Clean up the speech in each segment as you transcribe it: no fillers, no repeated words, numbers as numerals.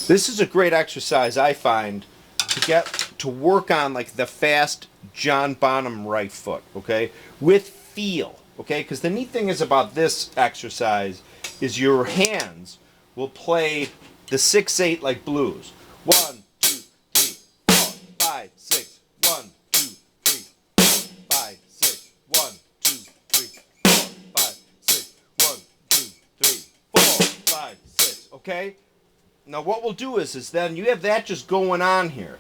This is a great exercise, I find, to work on like the fast John Bonham right foot, okay, with feel, okay, because the neat thing is about this exercise is your hands will play the 6/8 like blues. 1, 2, 3, 4, 5, 6. 1, 2, 3, 4, 5, 6. 1, 2, 3, 4, 5, 6. 1, 2, 3, 4, 5, 6. Okay. Now what we'll do is then you have that just going on here.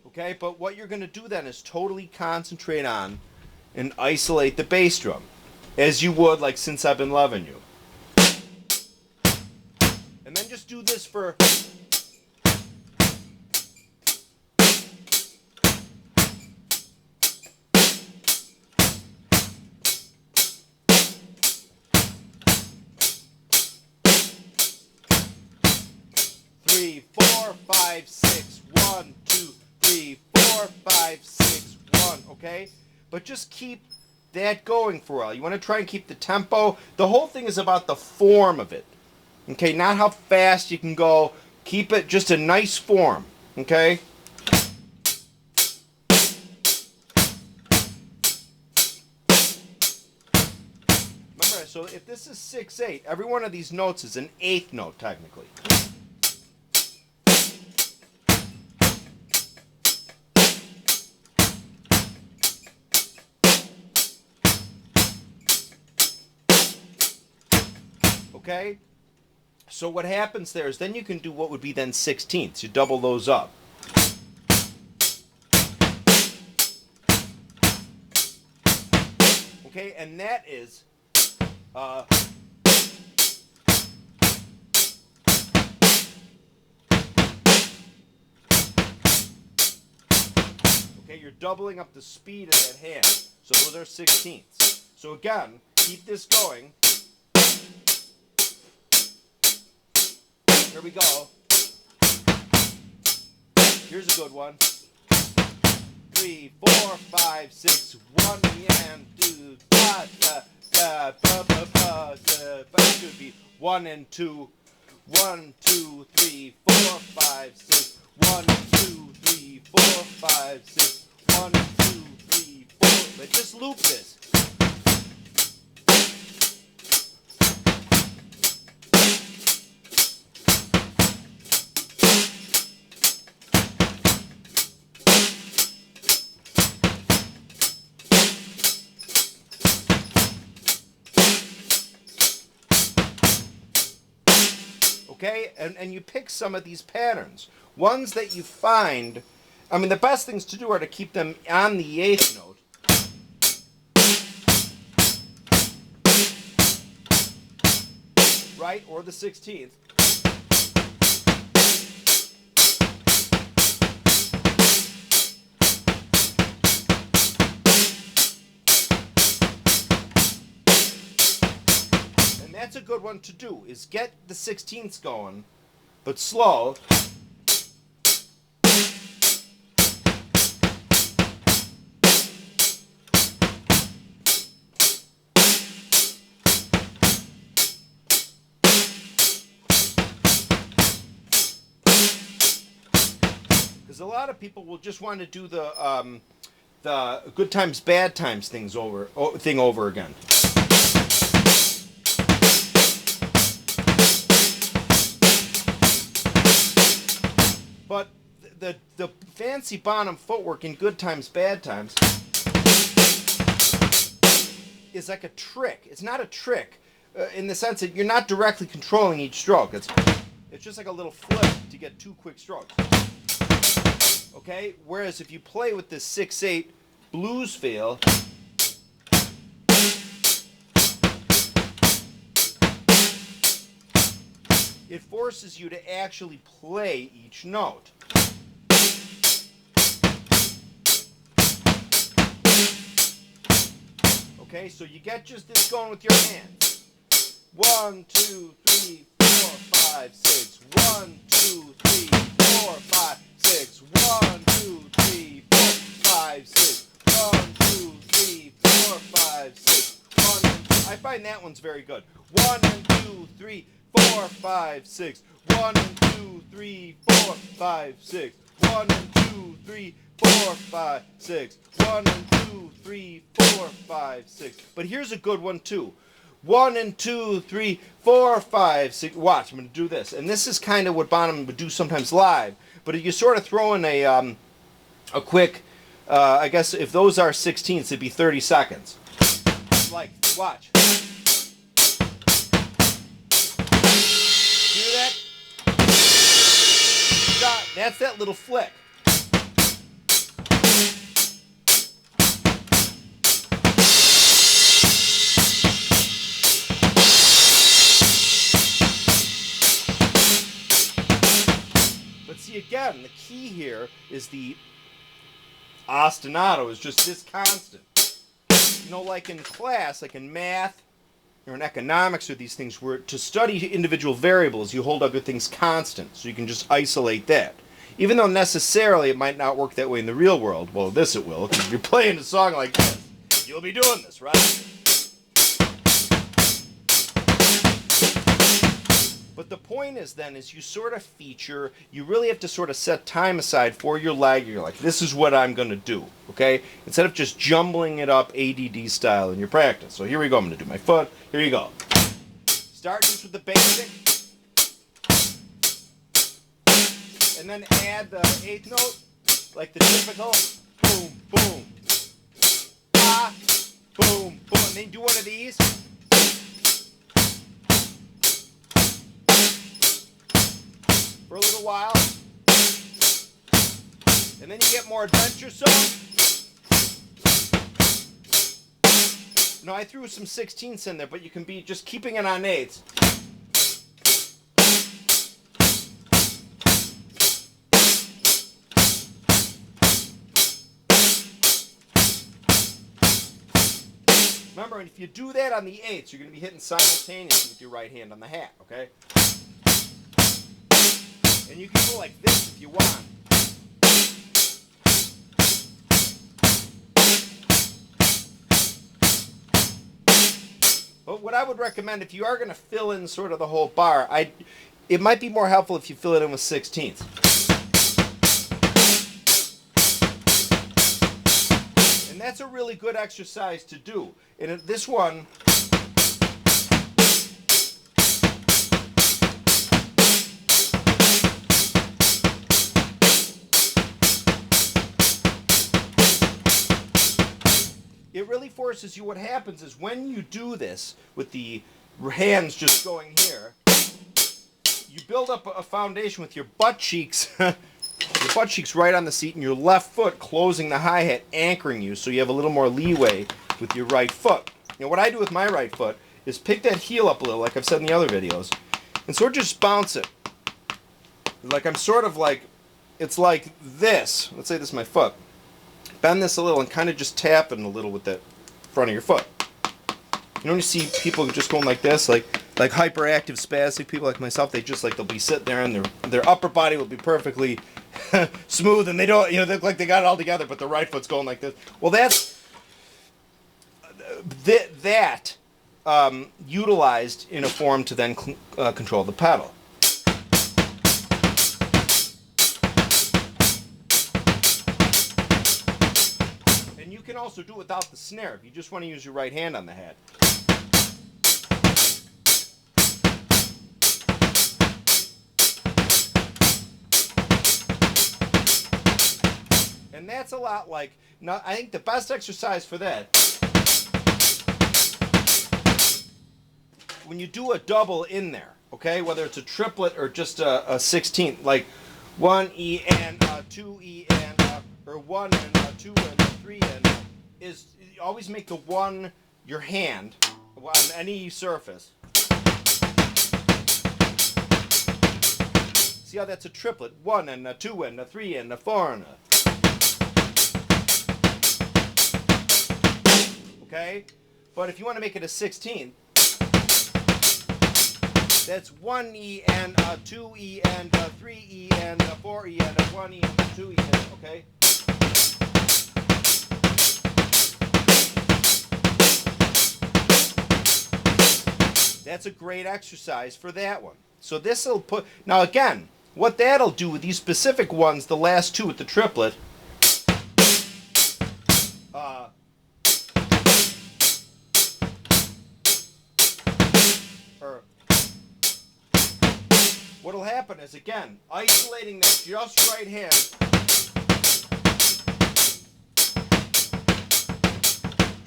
Okay, but what you're going to do then is totally concentrate on and isolate the bass drum, as you would like Since I've Been Loving You. And then just do this for 3, 4, 5, 6. 1, 2, 3, 4, 5, 6. 1. Okay, but just keep that going for a while. You want to try and keep the tempo. The whole thing is about the form of it. Okay, not how fast you can go. Keep it just a nice form. Okay. Remember, so if this is 6/8, every one of these notes is an eighth note technically. Okay? So what happens there is then you can do what would be then 16ths. You double those up. Okay, and that is okay, you're doubling up the speed of that hand. So those are 16ths. So again, keep this going. Here we go. Here's a good one. 3, 4, 5, 6. 1 and 2. Da da da ba ba ba da. But it should be 1 and 2. 1, 2, 3, 4, 5, 6. 1, 2, 3, 4, 5, 6. 1, 2, 3, 4. But just loop this. Okay, and you pick some of these patterns. Ones that you find, I mean, the best things to do are to keep them on the eighth note. Right, or the 16th. That's a good one to do, is get the 16ths going, but slow. Because a lot of people will just want to do the good times, bad times thing over again. But the fancy Bonham footwork in Good Times, Bad Times is like a trick. It's not a trick in the sense that you're not directly controlling each stroke. It's just like a little flip to get 2 quick strokes. Okay? Whereas if you play with this 6/8 blues feel, it forces you to actually play each note. Okay, so you get just this going with your hands. 1, 2, 3, 4, 5, 6. 1, 2, 3, 4, 5, 6. 1, 2, 3, 4, 5, 6. 1, 2, 3, 4, 5, 6. 1, I find that one's very good. 1 and 2, 3, 4, 5, 6. 1 and 2, 3, 4, 5, 6. 1 and 2, 3, 4, 5, 6. 1 and 2, 3, 4, 5, 6. But here's a good one too. 1 and 2, 3, 4, 5, 6. Watch, I'm going to do this. And this is kind of what Bonham would do sometimes live. But you sort of throw in a quick, I guess if those are 16ths, it'd be 30 seconds. Like, watch. Hear that? That's that little flick. But see, again, the key here is the ostinato is just this constant. You know, like in class, like in math or in economics or these things, where to study individual variables, you hold other things constant, so you can just isolate that. Even though necessarily it might not work that way in the real world. Well, this it will, because if you're playing a song like this, you'll be doing this, right? But the point is then, is you sort of feature, you really have to sort of set time aside for your lag. You're like, this is what I'm going to do, okay? Instead of just jumbling it up ADD style in your practice. So here we go, I'm going to do my foot. Here you go. Start just with the basic. And then add the 8th note, like the typical boom, boom. Ah, boom, boom. And then do one of these. For a little while, and then you get more adventuresome. No, I threw some 16ths in there, but you can be just keeping it on 8ths. Remember, if you do that on the 8ths, you're going to be hitting simultaneously with your right hand on the hat, okay? And you can go like this if you want. But what I would recommend, if you are going to fill in sort of the whole bar, it might be more helpful if you fill it in with 16ths. And that's a really good exercise to do. And this one, it really forces you. What happens is when you do this with the hands just going here, you build up a foundation with your butt cheeks, your butt cheeks right on the seat, and your left foot closing the hi-hat, anchoring you, so you have a little more leeway with your right foot. You know, what I do with my right foot is pick that heel up a little, like I've said in the other videos, and sort of just bounce it. Like I'm sort of like, it's like this. Let's say this is my foot. Bend this a little and kind of just tap it a little with that front of your foot. You know when you see people just going like this, like hyperactive spastic people like myself, they'll be sitting there and their upper body will be perfectly smooth, and they don't, they look like they got it all together, but the right foot's going like this. Well, that's utilized in a form to then control the pedal. And you can also do it without the snare if you just want to use your right hand on the hat. And that's a lot like, now I think the best exercise for that, when you do a double in there, okay, whether it's a triplet or just a 16th, like 1 E and 2 E and or 1 and 2 and 3 and is you always make the 1 your hand on any surface. See how that's a triplet? 1 and 2 and 3 and 4 and okay? But if you want to make it a 16th, that's 1 E and 2 E and 3 E and 4 E and 1 E and 2 E, okay? That's a great exercise for that one. So this will put, now again, what that'll do with these specific ones, the last two with the triplet, or what'll happen is, again, isolating that just right hand,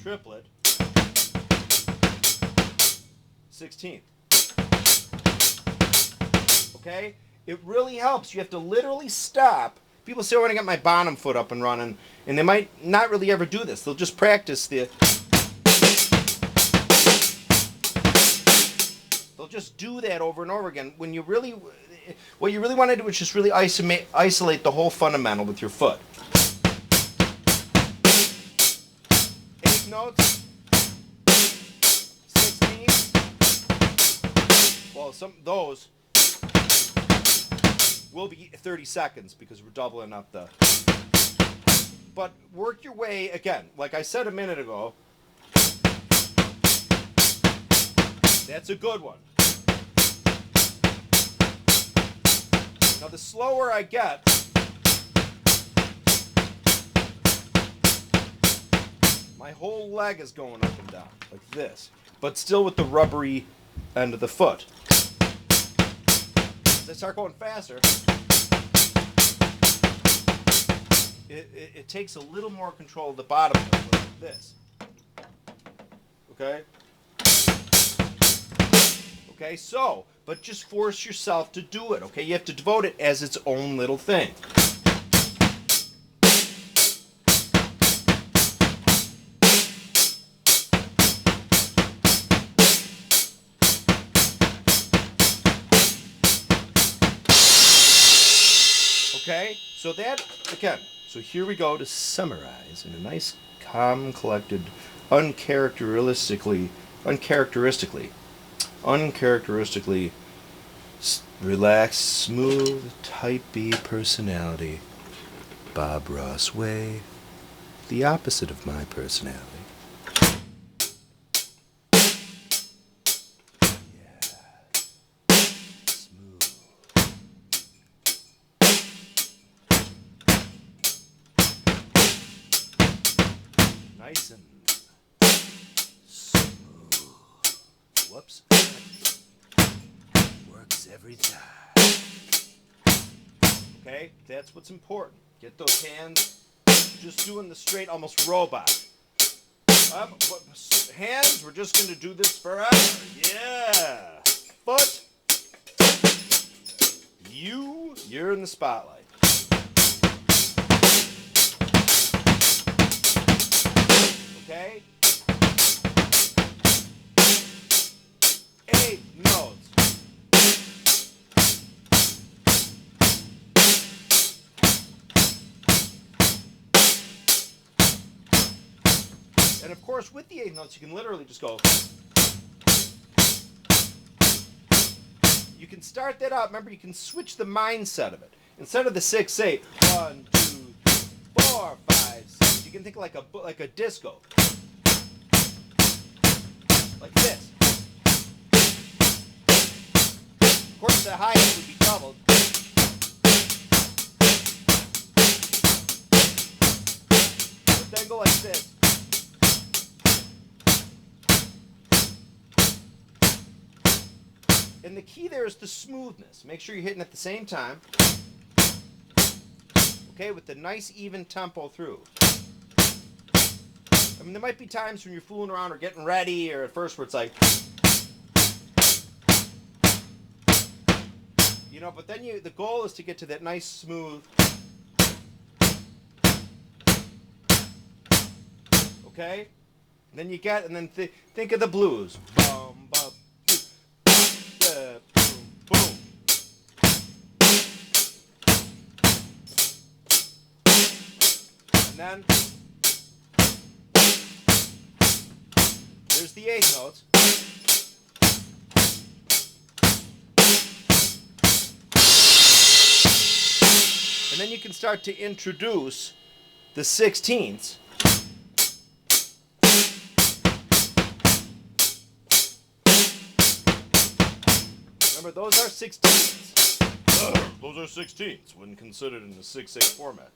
triplet, 16th. Okay? It really helps. You have to literally stop. People say, I want to get my Bonham foot up and running, and they might not really ever do this. They'll just practice the... They'll just do that over and over again. When you really... What you really want to do is just really isolate the whole fundamental with your foot. 8 notes. 16. Well, some of those will be 30 seconds because we're doubling up the... But work your way, again, like I said a minute ago, that's a good one. Now the slower I get, my whole leg is going up and down, like this, but still with the rubbery end of the foot. As I start going faster, it takes a little more control of the bottom of the foot, like this. Okay? Okay, so, but just force yourself to do it, okay? You have to devote it as its own little thing. Okay, so that, again, so here we go to summarize in a nice, calm, collected, uncharacteristically relaxed, smooth, type B personality. Bob Ross way, the opposite of my personality. Nice and smooth. Whoops. Works every time. Okay, that's what's important. Get those hands just doing the straight, almost robot. Hands, we're just going to do this forever. Yeah. Foot. You're in the spotlight. Okay? 8 notes. And of course, with the 8 notes, you can literally just go. You can start that out. Remember, you can switch the mindset of it. Instead of the 6/8, 1, 2, 3, 4, 5, 6. You can think like a disco. Like this. Of course, the hi-hat would be doubled. But then go like this. And the key there is the smoothness. Make sure you're hitting at the same time. Okay, with the nice even tempo through. I mean, there might be times when you're fooling around or getting ready, or at first where it's like, you know, but then the goal is to get to that nice smooth. Okay? And then you get, and then think of the blues. Bum, bum, boom, boom. And then there's the 8 notes. And then you can start to introduce the 16ths. Remember, those are 16ths. Those are 16ths when considered in the 6/8 format.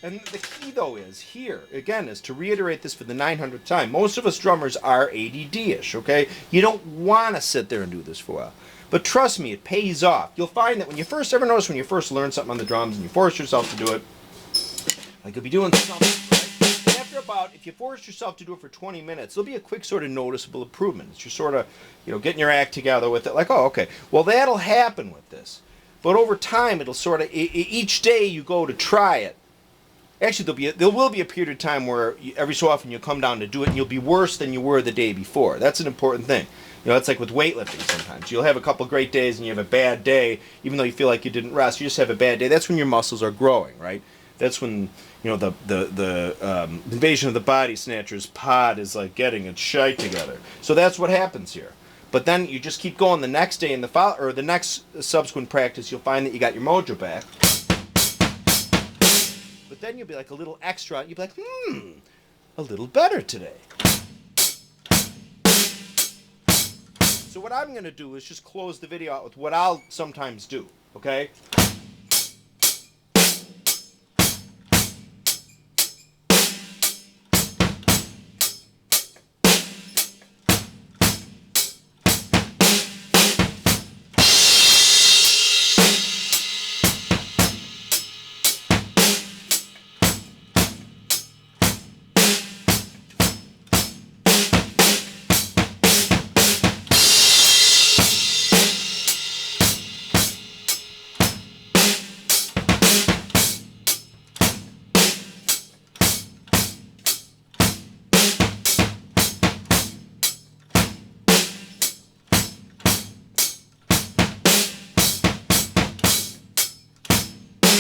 And the key, though, is here, again, is to reiterate this for the 900th time. Most of us drummers are ADD-ish, okay? You don't want to sit there and do this for a while. But trust me, it pays off. You'll find that when you first, ever notice when you first learn something on the drums and you force yourself to do it, like you'll be doing something, right? And after about, if you force yourself to do it for 20 minutes, there'll be a quick sort of noticeable improvement. It's just sort of, getting your act together with it. Like, oh, okay, well, that'll happen with this. But over time, it'll sort of, each day you go to try it, actually, there will be a period of time where every so often you'll come down to do it and you'll be worse than you were the day before. That's an important thing. It's like with weightlifting sometimes. You'll have a couple great days and you have a bad day, even though you feel like you didn't rest. You just have a bad day. That's when your muscles are growing, right? That's when, the Invasion of the Body Snatchers pod is like getting its shite together. So that's what happens here. But then you just keep going the next day and the next subsequent practice, you'll find that you got your mojo back. But then you'll be like a little extra. You'll be like, a little better today. So what I'm going to do is just close the video out with what I'll sometimes do, okay?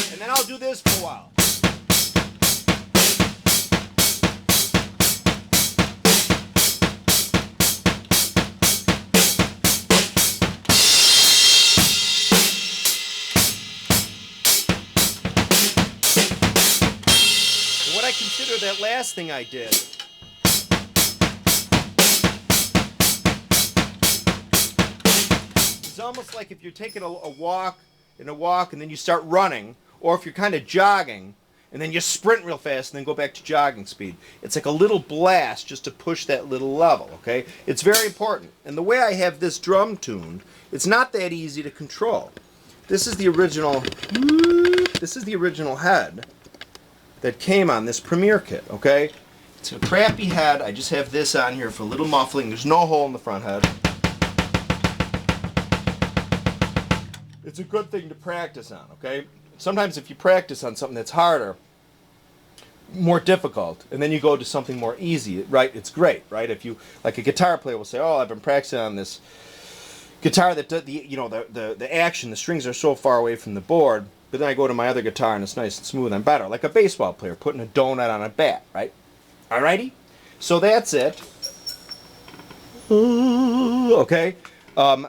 And then I'll do this for a while. And what I consider that last thing I did is almost like if you're taking a walk and then you start running, or if you're kind of jogging and then you sprint real fast and then go back to jogging speed. It's like a little blast just to push that little level, okay? It's very important. And the way I have this drum tuned, it's not that easy to control. This is the original head that came on this Premier kit, okay? It's a crappy head. I just have this on here for a little muffling. There's no hole in the front head. It's a good thing to practice on, okay? Sometimes if you practice on something that's harder, more difficult, and then you go to something more easy, right? It's great, right? If you, like a guitar player will say, oh, I've been practicing on this guitar that the action, the strings are so far away from the board, but then I go to my other guitar and it's nice and smooth and better. Like a baseball player putting a donut on a bat, right? Alrighty? So that's it. Okay?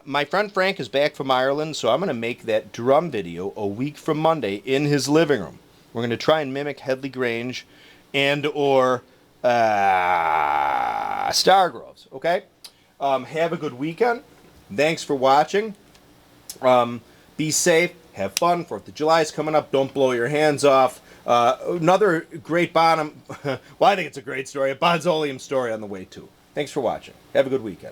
My friend Frank is back from Ireland, so I'm going to make that drum video a week from Monday in his living room. We're going to try and mimic Headley Grange and or Stargroves, okay? Have a good weekend. Thanks for watching. Be safe. Have fun. 4th of July is coming up. Don't blow your hands off. Another great Bonham, well, I think it's a great story, a Bonzolium story on the way too. Thanks for watching. Have a good weekend.